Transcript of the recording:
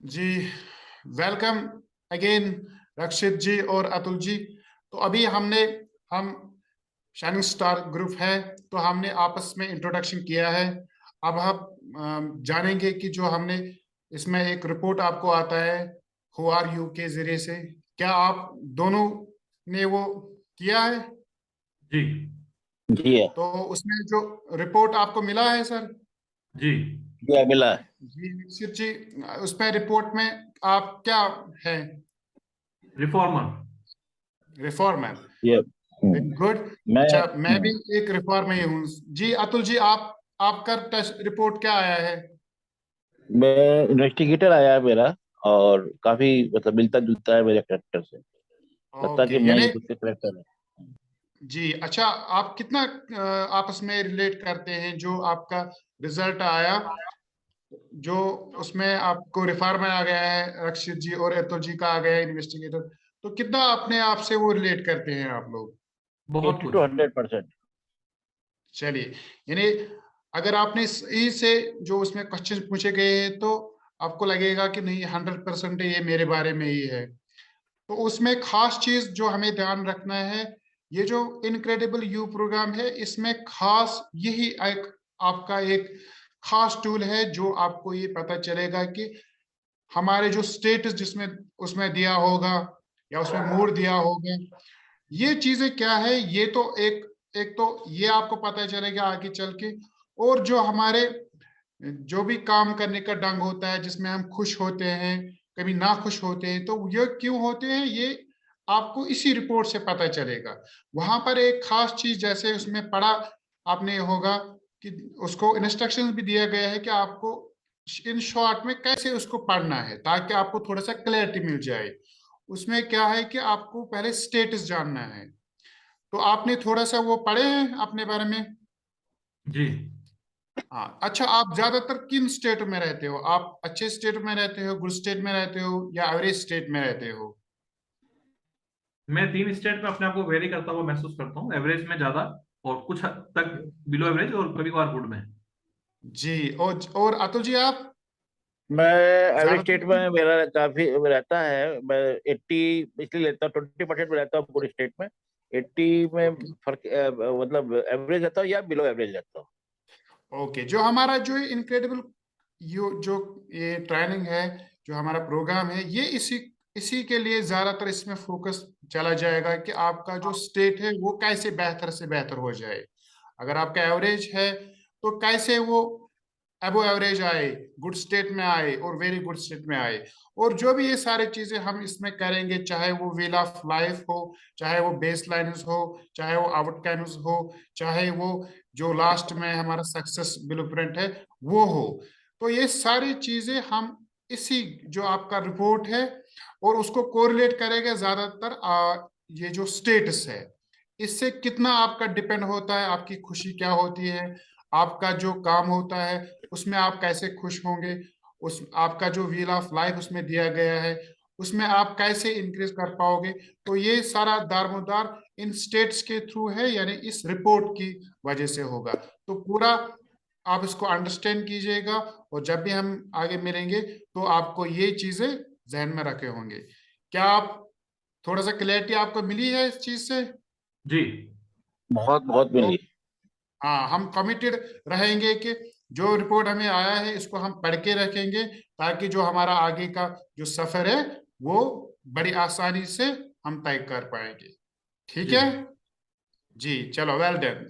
जी, welcome again रक्षित जी और अतुल जी। तो अभी हम शाइनिंग स्टार ग्रुप है, तो हमने आपस में इंट्रोडक्शन किया है। अब हम जानेंगे कि जो हमने इसमें एक रिपोर्ट आपको आता है हु आर यू के जरिए से, क्या आप दोनों ने वो किया है? जी। जी है। तो उसमें जो रिपोर्ट आपको मिला है सर। जी। जी है, मिला है। जी रक्षित जी, उसमें रिपोर्ट में आप क्या है? रिफॉर्मर। रिफॉर्मर। ये वेरी गुड। मैं अच्छा, मैं भी एक रिफॉर्मर ही हूँ। जी अतुल जी, आप आपका टेस्ट रिपोर्ट क्या आया है? मैं इन्वेस्टिगेटर आया है मेरा। और काफी मतलब मिलता जुलता है मेरे करेक्टर से। लगता है ओके, कि मैं यानी ही उसके करेक्टर है। जी अच्छा, आप कितना आपस में रिलेट करते हैं? जो आपका रिजल्ट आया, जो उसमें आपको रिफॉर्मर आ गया है रक्षित जी और अतुल जी का आ गया है इन्वेस्टिगेटर, तो कितना अपने आप से वो रिलेट करते हैं आप लोग? बहुत 80 कुछ। टू 100%। चलिए, यानी अगर आपने सही से जो उसमें क्वेश्चन पूछे गए हैं, तो आपको लगेगा कि नहीं, 100% ये मेरे बारे में ही है। तो उसमें खास चीज जो हमें ध्यान रखना है, ये जो इनक्रेडिबल यू प्रोग्राम है, इसमें खास यही एक आपका एक खास टूल है, जो आपको ये पता चलेगा कि हमारे जो स्टेटस जिसमें उसमें दिया होगा या उसमें मोड दिया होगा, ये चीजें क्या है। ये तो एक एक तो ये आपको पता चलेगा आगे चल के। और जो हमारे जो भी काम करने का ढंग होता है, जिसमें हम खुश होते हैं, कभी ना खुश होते हैं, तो ये क्यों होते हैं, ये आपको इसी रिपोर्ट से पता चलेगा। वहां पर एक खास चीज, जैसे उसमें पढ़ा आपने होगा कि उसको इंस्ट्रक्शंस भी दिया गया है कि आपको इन शॉर्ट में कैसे उसको पढ़ना है, ताकि आपको थोड़ा सा क्लैरिटी मिल जाए। उसमें क्या है कि आपको पहले स्टेटस जानना है। तो आपने थोड़ा सा वो पढ़े हैं अपने बारे में? जी। हाँ, अच्छा, आप ज्यादातर किन स्टेट में रहते हो? आप अच्छे स्टेट में रहते हो, गुड स्टेट में रहते हो, या एवरेज स्टेट में रहते हो? मैं 3 स्टेट में अपने आप को वेरी करता हुआ महसूस करता हूँ, एवरेज में ज्यादा और कुछ हद तक बिलो एवरेज और कभी कभार गुड में। जी, और अतुल जी, आप मैं एवरेज ज्यादातर स्टेट में मेरा काफी रहता है। मैं 80 इसलिए लेता हूँ, 20% में रहता हूँ पूरे स्टेट में। 80 में ओके। फर्क मतलब एवरेज रहता हूँ या बिलो एवरेज रहता हूँ। ओके, जो हमारा जो इनक्रेडिबल जो ये ट्रेनिंग है, जो हमारा प्रोग्राम है, ये इसी इसी के लिए ज्यादातर इसमें फोकस चला जाएगा कि आपका जो स्टेट है वो कैसे बेहतर से बेहतर हो जाए। अगर आपका एवरेज है, तो कैसे वो अबो एवरेज आए, गुड स्टेट में आए और वेरी गुड स्टेट में आए। और जो भी ये सारी चीजें हम इसमें करेंगे, चाहे वो व्हील ऑफ लाइफ हो, चाहे वो बेस लाइन्स हो, चाहे वो आउटकम्स हो, चाहे वो जो लास्ट में हमारा सक्सेस ब्लूप्रिंट है वो हो, तो ये सारी चीजें हम इसी जो आपका रिपोर्ट है, और उसको कोरिलेट करेंगे ज्यादातर ये जो स्टेटस है, इससे कितना आपका डिपेंड होता है, आपकी खुशी क्या होती है, आपका जो काम होता है उसमें आप कैसे खुश होंगे, उस आपका जो व्हील ऑफ लाइफ उसमें दिया गया है, उसमें आप कैसे इंक्रीज कर पाओगे। तो ये सारा दारमोदार इन स्टेट्स के थ्रू है, यानी इस रिपोर्ट की वजह से होगा। तो पूरा आप इसको अंडरस्टैंड कीजिएगा, और जब भी हम आगे मिलेंगे, तो आपको ये चीजें जहन में रखे होंगे। क्या आप थोड़ा सा क्लैरिटी आपको मिली है इस चीज से? जी। बहुत बहुत तो मिली। हाँ, हम कमिटेड रहेंगे कि जो रिपोर्ट हमें आया है इसको हम पढ़ के रखेंगे, ताकि जो हमारा आगे का जो सफर है वो बड़ी आसानी से हम तय कर पाएंगे। ठीक जी। है। जी चलो, वेल डन।